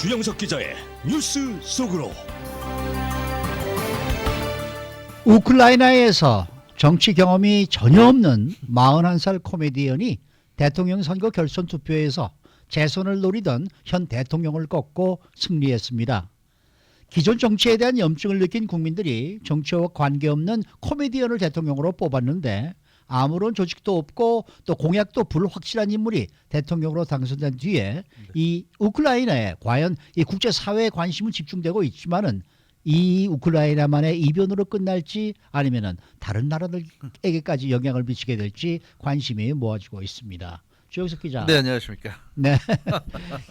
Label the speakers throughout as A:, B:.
A: 주영석 기자의 뉴스 속으로.
B: 우크라이나에서 정치 경험이 전혀 없는 41살 코미디언이 대통령 선거 결선 투표에서 재선을 노리던 현 대통령을 꺾고 승리했습니다. 기존 정치에 대한 염증을 느낀 국민들이 정치와 관계없는 코미디언을 대통령으로 뽑았는데 아무런 조직도 없고 또 공약도 불확실한 인물이 대통령으로 당선된 뒤에 이 우크라이나에 과연 이 국제사회의 관심은 집중되고 있지만은 이 우크라이나만의 이변으로 끝날지 아니면은 다른 나라들에게까지 영향을 미치게 될지 관심이 모아지고 있습니다. 주영석 기자.
C: 네, 안녕하십니까.
B: 네.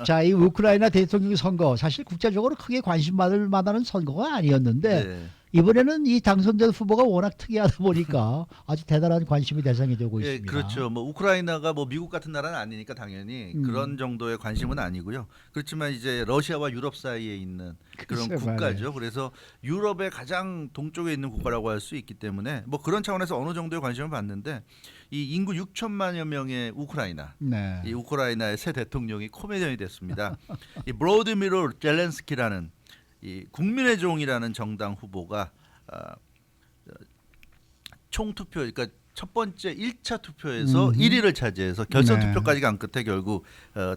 B: 자, 이 우크라이나 대통령 선거 사실 국제적으로 크게 관심 받을 만한 선거가 아니었는데
C: 네.
B: 이번에는 이 당선된 후보가 워낙 특이하다 보니까 아주 대단한 관심의 대상이 되고
C: 예,
B: 있습니다.
C: 그렇죠. 뭐 우크라이나가 뭐 미국 같은 나라는 아니니까 당연히 그런 정도의 관심은 아니고요. 그렇지만 이제 러시아와 유럽 사이에 있는 그런
B: 글쎄
C: 국가죠.
B: 말이에요.
C: 그래서 유럽의 가장 동쪽에 있는 국가라고 할 수 있기 때문에 뭐 그런 차원에서 어느 정도의 관심을 받는데 이 인구 6천만여 명의 우크라이나,
B: 네.
C: 이 우크라이나의 새 대통령이 코미디언이 됐습니다. 이 브로드미로 젤렌스키라는 이 국민의 종이라는 정당 후보가 총투표, 그러니까 첫 번째 1차 투표에서 1위를 차지해서 결선
B: 네.
C: 투표까지 간 끝에 결국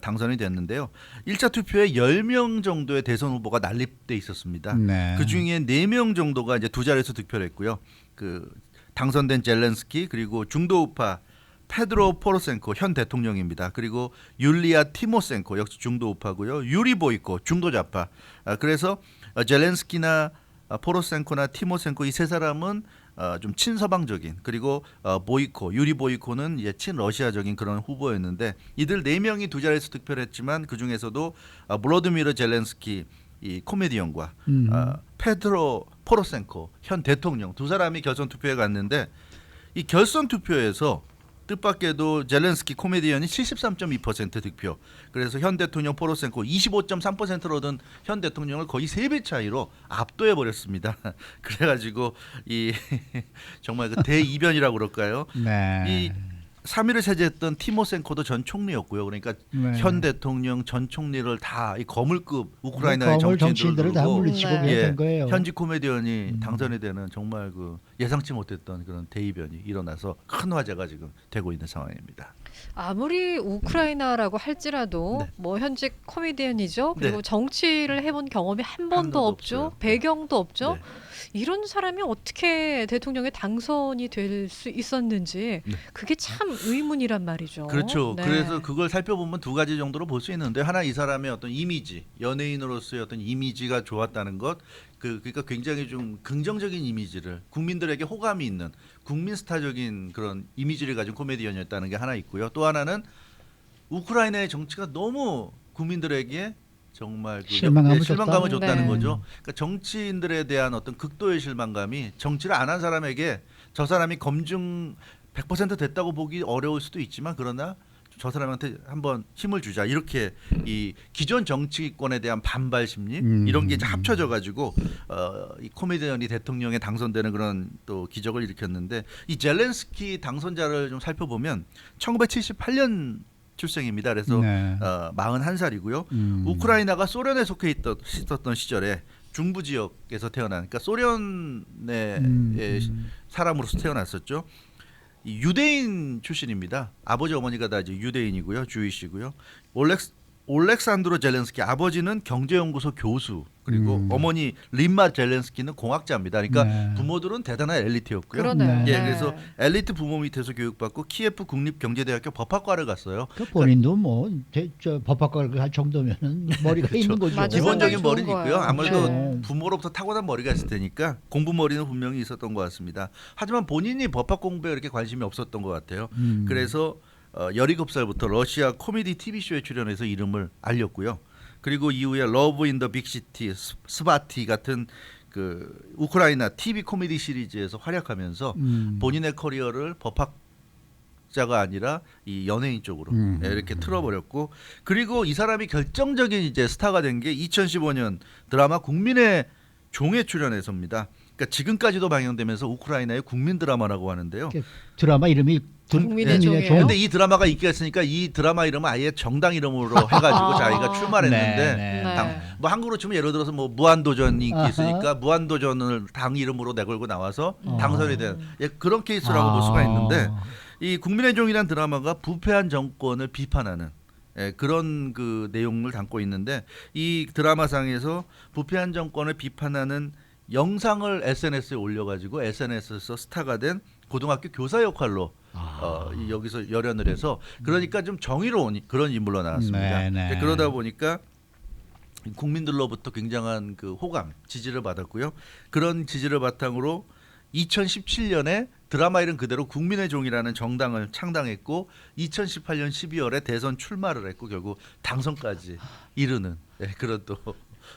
C: 당선이 됐는데요. 1차 투표에 10명 정도의 대선 후보가 난립돼 있었습니다.
B: 네.
C: 그 중에 4명 정도가 이제 두 자리에서 득표를 했고요. 그 당선된 젤렌스키, 그리고 중도우파 페드로 포로센코 현 대통령입니다. 그리고 율리아 티모센코 역시 중도우파고요. 유리 보이코 중도좌파. 그래서 젤렌스키나 포로센코나 티모센코 이 세 사람은 좀 친서방적인, 그리고 보이코, 유리 보이코는 이제 친러시아적인 그런 후보였는데 이들 4명이 두 자리에서 득표를 했지만 그 중에서도 블로드미르 젤렌스키 이 코미디언과 페드로 포로센코 현 대통령 두 사람이 결선 투표에 갔는데 이 결선 투표에서 뜻밖에도 젤렌스키 코미디언이 73.2% 득표. 그래서 현 대통령 포로센코 25.3%를 얻은 현 대통령을 거의 3배 차이로 압도해 버렸습니다. 그래가지고 이 정말 그 대이변이라고 그럴까요?
B: 네.
C: 이 3위를 차지했던 티모센코도 전 총리였고요. 그러니까
B: 네.
C: 현 대통령 전 총리를 다 이 거물급 우크라이나의
B: 거물
C: 정치인들을
B: 정치인들을 다
C: 두고
B: 물리치고
D: 네.
B: 그랬던 거예요.
C: 현직 코미디언이 당선이 되는 정말 그 예상치 못했던 그런 대이변이 일어나서 큰 화제가 지금 되고 있는 상황입니다.
D: 아무리 우크라이나라고 할지라도
C: 네.
D: 뭐 현직 코미디언이죠. 그리고
C: 네.
D: 정치를 해본 경험이 한 번도 없죠.
C: 없어요.
D: 배경도 없죠.
C: 네.
D: 이런 사람이 어떻게 대통령에 당선이 될 수 있었는지
C: 네.
D: 그게 참 의문이란 말이죠.
C: 그렇죠.
D: 네.
C: 그래서 그걸 살펴보면 두 가지 정도로 볼 수 있는데, 하나 이 사람의 어떤 이미지, 연예인으로서의 어떤 이미지가 좋았다는 것, 그러니까 굉장히 좀 긍정적인 이미지를, 국민들에게 호감이 있는 국민 스타적인 그런 이미지를 가진 코미디언이었다는 게 하나 있고요. 또 하나는 우크라이나의 정치가 너무 국민들에게 정말 그
B: 실망감을
C: 실망감을
D: 줬다.
C: 줬다는
D: 네.
C: 거죠. 그러니까 정치인들에 대한 어떤 극도의 실망감이 정치를 안 한 사람에게 저 사람이 검증 100% 됐다고 보기 어려울 수도 있지만, 그러나 저 사람한테 한번 힘을 주자, 이렇게 이 기존 정치권에 대한 반발 심리 이런 게 이제 합쳐져 가지고 이 코미디언이 대통령에 당선되는 그런 또 기적을 일으켰는데, 이 젤렌스키 당선자를 좀 살펴보면 1978년 출생입니다. 그래서
B: 네.
C: 41살이고요. 우크라이나가 소련에 속해 있었던 시절에 중부 지역에서 태어난, 그러니까 소련의 사람으로서 태어났었죠. 이 유대인 출신입니다. 아버지 어머니가 다 이제 유대인이고요, 주이시고요. 올렉산드로 젤렌스키 아버지는 경제연구소 교수, 그리고 어머니 림마 젤렌스키는 공학자입니다. 그러니까
B: 네.
C: 부모들은 대단한 엘리트였고요.
D: 그러네요.
B: 네.
C: 예, 그래서 엘리트 부모 밑에서 교육받고 키예프 국립경제대학교 법학과를 갔어요.
B: 그 본인도 뭐 저 법학과를 할 정도면은 머리가
C: 그렇죠.
B: 있는 거죠.
D: 맞아요.
C: 기본적인
D: 좋은
C: 머리는 있고요.
D: 거예요.
C: 아무래도
B: 네.
C: 부모로부터 타고난 머리가 있을 테니까 공부 머리는 분명히 있었던 것 같습니다. 하지만 본인이 법학 공부에 그렇게 관심이 없었던 것 같아요. 그래서 17살부터 러시아 코미디 TV쇼에 출연해서 이름을 알렸고요. 그리고 이후에 러브 인 더 빅시티, 스바티 같은 그 우크라이나 TV 코미디 시리즈에서 활약하면서 본인의 커리어를 법학자가 아니라 이 연예인 쪽으로 이렇게 틀어버렸고, 그리고 이 사람이 결정적인 이제 스타가 된 게 2015년 드라마 국민의 종에 출연해서입니다. 그러니까 지금까지도 방영되면서 우크라이나의 국민 드라마라고 하는데요.
B: 드라마 이름이
D: 국민의 종이에요?
C: 근데 이 드라마가 인기가 있으니까 이 드라마 이름은 아예 정당 이름으로 해가지고 자기가 출마했는데
B: 네.
C: 뭐 한국으로 치면 예를 들어서 뭐 무한도전이 인기 있으니까 무한도전을 당 이름으로 내걸고 나와서 당선이 된 그런 케이스라고 볼 수가 있는데 이 국민의 종이라는 드라마가 부패한 정권을 비판하는 그런 그 내용을 담고 있는데 이 드라마상에서 부패한 정권을 비판하는 영상을 SNS에 올려가지고 SNS에서 스타가 된 고등학교 교사 역할로 여기서 열연을 해서 그러니까 좀 정의로운 그런 인물로 나왔습니다.
B: 네.
C: 그러다 보니까 국민들로부터 굉장한 그 호감, 지지를 받았고요. 그런 지지를 바탕으로 2017년에 드라마 이름 그대로 국민의 종이라는 정당을 창당했고 2018년 12월에 대선 출마를 했고 결국 당선까지 이르는 그런 또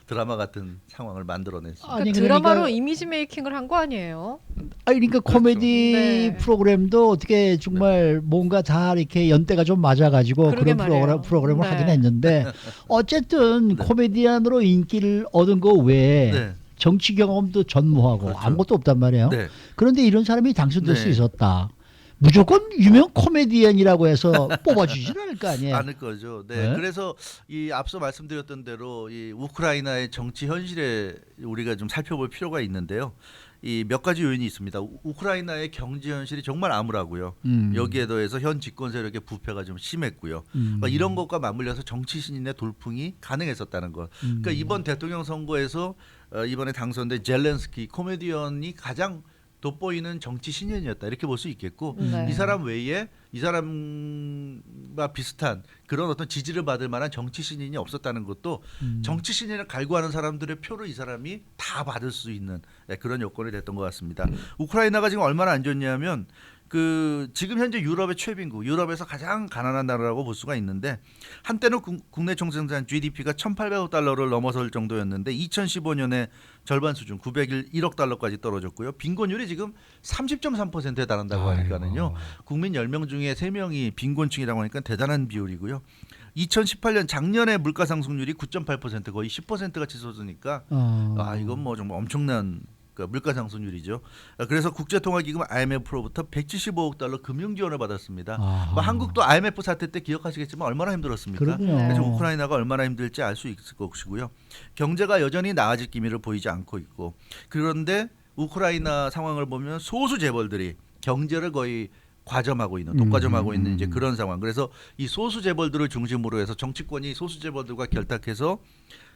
C: 드라마 같은 상황을 만들어냈습니다.
D: 그러니까 드라마로 이미지 메이킹을 한 거 아니에요?
B: 그러니까 코미디
D: 네.
B: 프로그램도 어떻게 정말 뭔가 다 이렇게 연대가 좀 맞아가지고
D: 그러게
B: 그런
D: 말이에요.
B: 프로그램을
D: 네.
B: 하긴 했는데 어쨌든 코미디언으로 인기를 얻은 거 외에
C: 네.
B: 정치 경험도 전무하고
C: 그렇죠.
B: 아무것도 없단 말이에요.
C: 네.
B: 그런데 이런 사람이 당선될
C: 네.
B: 수 있었다. 무조건 유명 코미디언이라고 해서 뽑아주지는 않을 거 아니에요.
C: 않을 거죠. 네.
B: 네.
C: 그래서 이 앞서 말씀드렸던 대로 이 우크라이나의 정치 현실에 우리가 좀 살펴볼 필요가 있는데요. 이 몇 가지 요인이 있습니다. 우크라이나의 경제 현실이 정말 암울하고요. 여기에 더해서 현 집권 세력의 부패가 좀 심했고요. 그러니까 이런 것과 맞물려서 정치 신인의 돌풍이 가능했었다는 것. 그러니까 이번 대통령 선거에서 이번에 당선된 젤렌스키 코미디언이 가장 돋보이는 정치 신인이었다 이렇게 볼 수 있겠고
D: 네.
C: 이 사람 외에 이 사람과 비슷한 그런 어떤 지지를 받을 만한 정치 신인이 없었다는 것도 정치 신인을 갈구하는 사람들의 표를 이 사람이 다 받을 수 있는 그런 여건이 됐던 것 같습니다. 우크라이나가 지금 얼마나 안 좋냐면 그 지금 현재 유럽의 최빈국, 유럽에서 가장 가난한 나라라고 볼 수가 있는데 한때는 국내 총생산 GDP가 1,800억 달러를 넘어설 정도였는데 2015년에 절반 수준 901억 달러까지 떨어졌고요. 빈곤율이 지금 30.3%에 달한다고 하니까는요. 국민 10명 중에 3명이 빈곤층이라고 하니까 대단한 비율이고요. 2018년 작년에 물가 상승률이 9.8% 거의 10%가 치솟으니까 이건 뭐 정말 엄청난 물가 상승률이죠. 그래서 국제통화기금 IMF로부터 175억 달러 금융 지원을 받았습니다. 뭐 한국도 IMF 사태 때 기억하시겠지만 얼마나 힘들었습니까?
B: 그렇군요.
C: 그래서 우크라이나가 얼마나 힘들지 알 수 있을 것이고요. 경제가 여전히 나아질 기미를 보이지 않고 있고 그런데 우크라이나 상황을 보면 소수 재벌들이 경제를 거의 과점하고 있는 독과점하고 있는 이제 그런 상황. 그래서 이 소수 재벌들을 중심으로 해서 정치권이 소수 재벌들과 결탁해서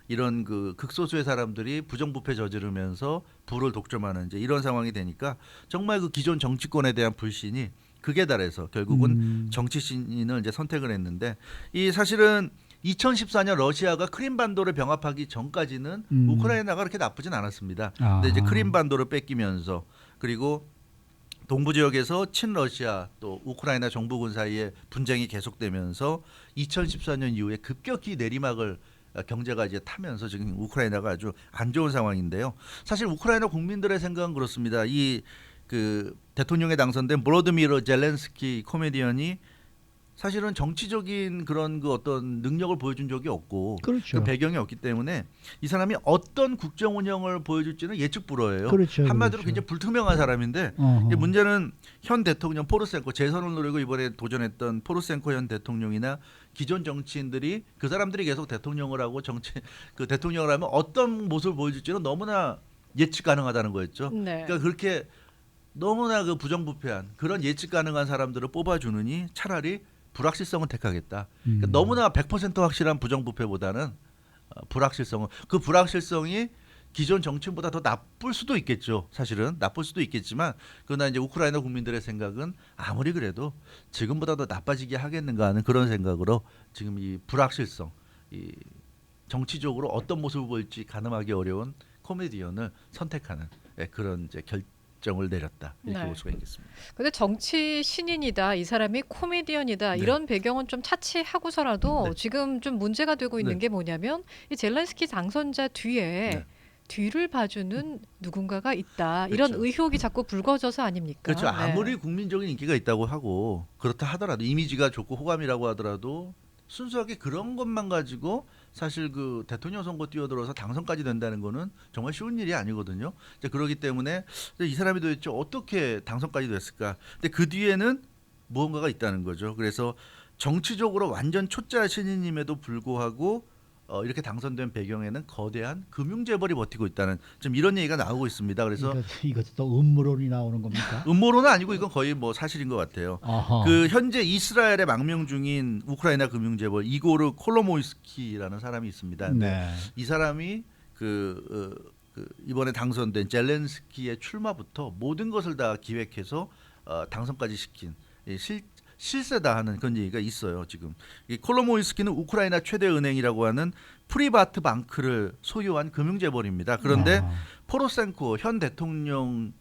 C: 이런 그 극소수의 사람들이 부정부패 저지르면서 부를 독점하는 이제 이런 상황이 되니까 정말 그 기존 정치권에 대한 불신이 극에 달해서 결국은 정치 신인을 이제 선택을 했는데 이 사실은 2014년 러시아가 크림반도를 병합하기 전까지는 우크라이나가 그렇게 나쁘진 않았습니다. 근데 이제 크림반도를 뺏기면서 그리고 동부 지역에서 친러시아 또 우크라이나 정부군 사이에 분쟁이 계속되면서 2014년 이후에 급격히 내리막을 경제가 이제 타면서 지금 우크라이나가 아주 안 좋은 상황인데요. 사실 우크라이나 국민들의 생각은 그렇습니다. 이 그 대통령에 당선된 볼로디미르 젤렌스키 코미디언이 사실은 정치적인 그런 그 어떤 능력을 보여준 적이 없고
B: 그렇죠.
C: 그 배경이 없기 때문에 이 사람이 어떤 국정 운영을 보여줄지는 예측 불허예요.
B: 그렇죠,
C: 한마디로
B: 그렇죠.
C: 굉장히 불투명한 사람인데 이제 문제는 현 대통령 포로셴코 재선을 노리고 이번에 도전했던 포로셴코 현 대통령이나 기존 정치인들이 그 사람들이 계속 대통령을 하고 그 대통령을 하면 어떤 모습을 보여줄지는 너무나 예측 가능하다는 거였죠.
D: 네.
C: 그러니까 그렇게 너무나 그 부정부패한 그런 예측 가능한 사람들을 뽑아주느니 차라리 불확실성은 택하겠다. 그러니까 너무나 100% 확실한 부정부패보다는 불확실성은 그 불확실성이 기존 정치인보다 더 나쁠 수도 있겠죠. 사실은 나쁠 수도 있겠지만 그러나 이제 우크라이나 국민들의 생각은 아무리 그래도 지금보다 더 나빠지게 하겠는가 하는 그런 생각으로 지금 이 불확실성, 이 정치적으로 어떤 모습을 보일지 가늠하기 어려운 코미디언을 선택하는 그런 이제 결정을 내렸다 이렇게
D: 네.
C: 볼 수가 있겠습니다.
D: 근데 정치 신인이다, 이 사람이 코미디언이다,
C: 네.
D: 이런 배경은 좀 차치하고서라도
C: 네.
D: 지금 좀 문제가 되고 있는
C: 네.
D: 게 뭐냐면 이 젤렌스키 당선자 뒤에
C: 네.
D: 뒤를 봐주는 누군가가 있다.
C: 그렇죠.
D: 이런 의혹이 자꾸 불거져서 아닙니까?
C: 그렇죠.
D: 네.
C: 아무리 국민적인 인기가 있다고 하고 그렇다 하더라도 이미지가 좋고 호감이라고 하더라도 순수하게 그런 것만 가지고 사실 그 대통령 선거 뛰어들어서 당선까지 된다는 거는 정말 쉬운 일이 아니거든요. 이제 그렇기 때문에 이 사람이 도대체 어떻게 당선까지 됐을까? 근데 그 뒤에는 무언가가 있다는 거죠. 그래서 정치적으로 완전 초짜 신인임에도 불구하고 이렇게 당선된 배경에는 거대한 금융 재벌이 버티고 있다는 좀 이런 얘기가 나오고 있습니다. 그래서
B: 이것도 또 음모론이 나오는 겁니까?
C: 음모론은 아니고 이건 거의 뭐 사실인 것 같아요.
B: 어허.
C: 그 현재 이스라엘에 망명 중인 우크라이나 금융 재벌 이고르 콜로모이스키라는 사람이 있습니다.
B: 네.
C: 이 사람이 그 이번에 당선된 젤렌스키의 출마부터 모든 것을 다 기획해서 당선까지 시킨 실세다 하는 그런 얘기가 있어요. 지금 이 콜로모이스키는 우크라이나 최대 은행이라고 하는 프리바트 방크를 소유한 금융재벌입니다. 그런데 포로셴코 현 대통령이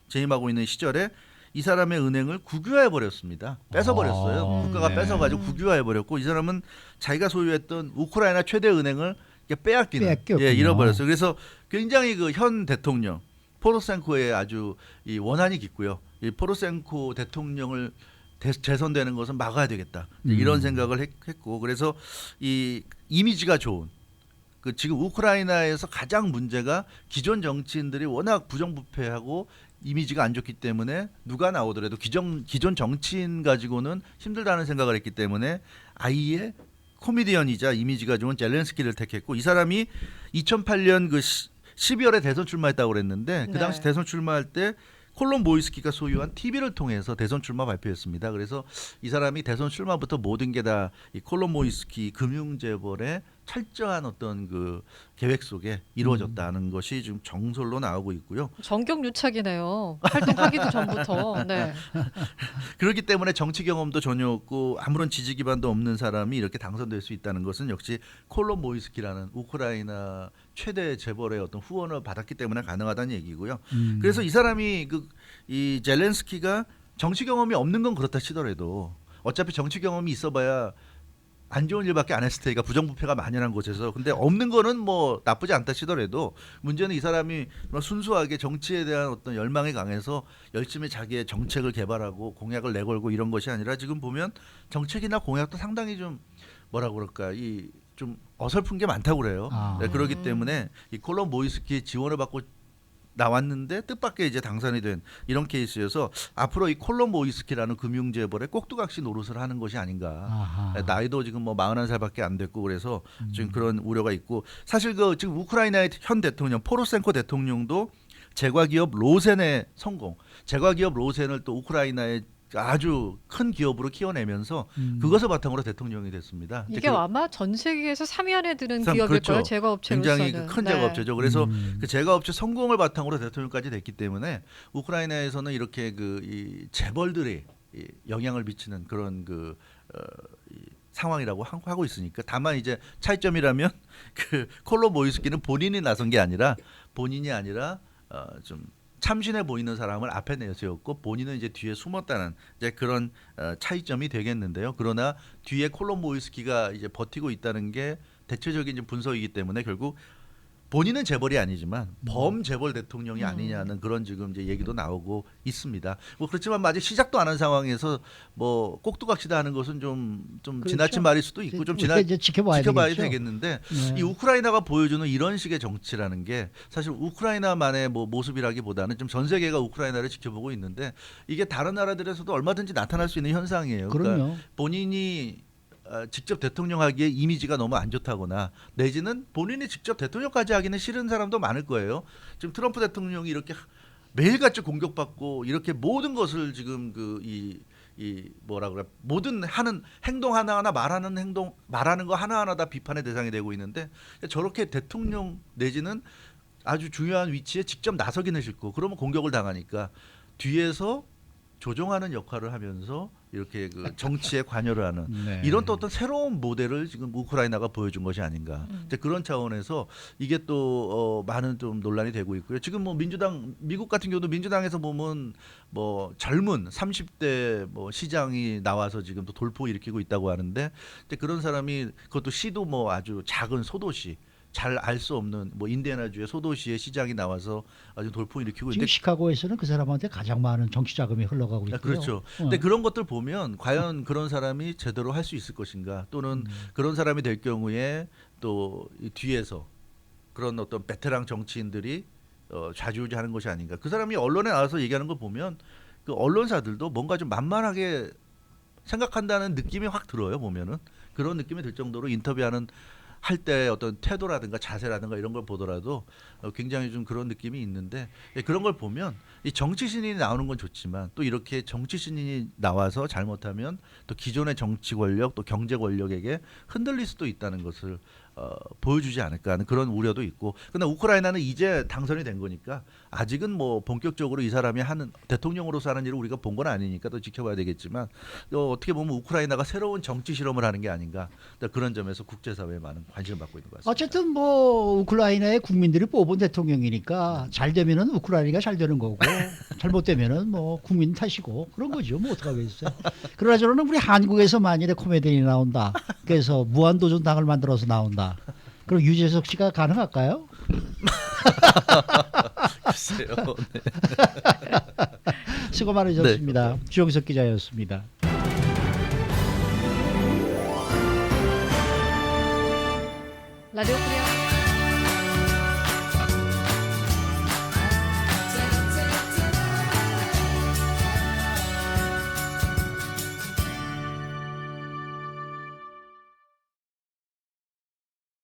C: 재임하고 있는 시절에 이 사람의 은행을 국유화해 버렸습니다. 뺏어 버렸어요. 국가가
B: 네.
C: 뺏어가지고 국유화해 버렸고 이 사람은 자기가 소유했던 우크라이나 최대 은행을 빼앗기는
B: 뺏겼군요.
C: 잃어버렸어요. 그래서 굉장히 그 현 대통령 포로셴코의 아주 이 원한이 깊고요. 이 포로셴코 대통령을 재선되는 것은 막아야 되겠다. 이런 생각을 했고 그래서 이 이미지가 좋은 그 지금 우크라이나에서 가장 문제가 기존 정치인들이 워낙 부정부패하고 이미지가 안 좋기 때문에 누가 나오더라도 기존 정치인 가지고는 힘들다는 생각을 했기 때문에 아예 코미디언이자 이미지가 좋은 젤렌스키를 택했고 이 사람이 2008년 그 12월에 대선 출마했다고 그랬는데 그 당시
D: 네.
C: 대선 출마할 때 콜롬보이스키가 소유한 TV를 통해서 대선 출마 발표했습니다. 그래서 이 사람이 대선 출마부터 모든 게 다 이 콜롬보이스키 금융재벌의 철저한 어떤 그 계획 속에 이루어졌다는 것이 지금 정설로 나오고 있고요.
D: 정경유착이네요. 활동하기도 전부터. 네.
C: 그렇기 때문에 정치 경험도 전혀 없고 아무런 지지 기반도 없는 사람이 이렇게 당선될 수 있다는 것은 역시 콜롬보이스키라는 우크라이나 최대 재벌의 어떤 후원을 받았기 때문에 가능하다는 얘기고요. 그래서 이 사람이 이 젤렌스키가 정치 경험이 없는 건 그렇다 치더라도 어차피 정치 경험이 있어봐야 안 좋은 일밖에 안 했을 테니까 부정부패가 만연한 곳에서 근데 없는 거는 뭐 나쁘지 않다 치더라도 문제는 이 사람이 순수하게 정치에 대한 어떤 열망이 강해서 열심히 자기의 정책을 개발하고 공약을 내걸고 이런 것이 아니라 지금 보면 정책이나 공약도 상당히 좀 뭐라 그럴까 이 좀 어설픈 게 많다고 그래요. 네, 그렇기 때문에 이 콜롬보이스키의 지원을 받고 나왔는데 뜻밖의 이제 당선이 된 이런 케이스여서 앞으로 이 콜롬보이스키라는 금융재벌의 꼭두각시 노릇을 하는 것이 아닌가.
B: 아하.
C: 나이도 지금 뭐 41살밖에 안 됐고 그래서 지금 그런 우려가 있고 사실 그 지금 우크라이나의 현 대통령 포로셴코 대통령도 제과기업 로센의 성공, 제과기업 로센을 또 우크라이나의 아주 큰 기업으로 키워내면서 그것을 바탕으로 대통령이 됐습니다.
D: 이게 아마 전 세계에서 3위 안에 드는
C: 참,
D: 기업일
C: 그렇죠.
D: 거예요. 제과업체로서는.
C: 굉장히 큰
D: 네.
C: 제과업체죠. 그래서 그 제과업체 성공을 바탕으로 대통령까지 됐기 때문에 우크라이나에서는 이렇게 이 재벌들이 이 영향을 미치는 그런 이 상황이라고 하고 있으니까 다만 이제 차이점이라면 그 콜로모이스키는 본인이 나선 게 아니라 좀 참신해 보이는 사람을 앞에 내세웠고 본인은 이제 뒤에 숨었다는 이제 그런 차이점이 되겠는데요. 그러나 뒤에 콜롬보이스키가 이제 버티고 있다는 게 대체적인 이제 분석이기 때문에 결국 본인은 재벌이 아니지만 범재벌 대통령이 아니냐는 그런 지금 이제 얘기도 나오고 있습니다. 뭐 그렇지만 아직 시작도 안 한 상황에서 뭐 꼭두각시다 하는 것은 좀
B: 그렇죠.
C: 지나친 말일 수도 있고 좀
B: 이제 지켜봐야 되겠죠.
C: 되겠는데
B: 네.
C: 이 우크라이나가 보여주는 이런 식의 정치라는 게 사실 우크라이나만의 뭐 모습이라기보다는 좀 전 세계가 우크라이나를 지켜보고 있는데 이게 다른 나라들에서도 얼마든지 나타날 수 있는 현상이에요.
B: 그럼요.
C: 그러니까 본인이 직접 대통령 하기에 이미지가 너무 안 좋다거나 내지는 본인이 직접 대통령까지 하기는 싫은 사람도 많을 거예요. 지금 트럼프 대통령이 이렇게 매일같이 공격받고 이렇게 모든 것을 지금 뭐라 그래 모든 하는 행동 하나하나 말하는 거 하나하나 다 비판의 대상이 되고 있는데 저렇게 대통령 내지는 아주 중요한 위치에 직접 나서기는 싫고 그러면 공격을 당하니까 뒤에서 조종하는 역할을 하면서 이렇게 그 정치에 관여를 하는
B: 네.
C: 이런 또 어떤 새로운 모델을 지금 우크라이나가 보여준 것이 아닌가. 이제 그런 차원에서 이게 또 많은 좀 논란이 되고 있고요. 지금 뭐 미국 같은 경우도 민주당에서 보면 뭐 젊은 30대 뭐 시장이 나와서 지금 또 돌포 일으키고 있다고 하는데 이제 그런 사람이 그것도 시도 뭐 아주 작은 소도시 잘 알 수 없는 뭐 인디애나주의 소도시의 시장이 나와서 아주 돌풍 일으키고
B: 지금
C: 있는데
B: 시카고에서는 그 사람한테 가장 많은 정치 자금이 흘러가고 있고요.
C: 그렇죠. 근데 그런 것들 보면 과연 그런 사람이 제대로 할 수 있을 것인가 또는 그런 사람이 될 경우에 또 이 뒤에서 그런 어떤 베테랑 정치인들이 좌지우지하는 것이 아닌가. 그 사람이 언론에 나와서 얘기하는 걸 보면 그 언론사들도 뭔가 좀 만만하게 생각한다는 느낌이 확 들어요. 보면은 그런 느낌이 들 정도로 인터뷰하는 할 때 어떤 태도라든가 자세라든가 이런 걸 보더라도 굉장히 좀 그런 느낌이 있는데 그런 걸 보면 이 정치 신인이 나오는 건 좋지만 또 이렇게 정치 신인이 나와서 잘못하면 또 기존의 정치 권력 또 경제 권력에게 흔들릴 수도 있다는 것을 보여주지 않을까 하는 그런 우려도 있고. 그러나 우크라이나는 이제 당선이 된 거니까 아직은 뭐 본격적으로 이 사람이 하는 대통령으로서 하는 일을 우리가 본 건 아니니까 또 지켜봐야 되겠지만 또 어떻게 보면 우크라이나가 새로운 정치 실험을 하는 게 아닌가 그런 점에서 국제사회에 많은 관심을 받고 있는 것 같습니다.
B: 어쨌든 뭐 우크라이나의 국민들이 뽑은 대통령이니까 잘 되면은 우크라이나가 잘 되는 거고 잘못되면은 뭐 국민 탓이고 그런 거죠. 뭐 어떡하겠어요. 그러나 저는 우리 한국에서 만일에 코미디언이 나온다. 그래서 무한도전 당을 만들어서 나온다. 그럼 유재석 씨가 가능할까요?
C: 글쎄요. 네.
B: 수고 많으셨습니다. 주영석 기자였습니다.
D: 라디오 코리아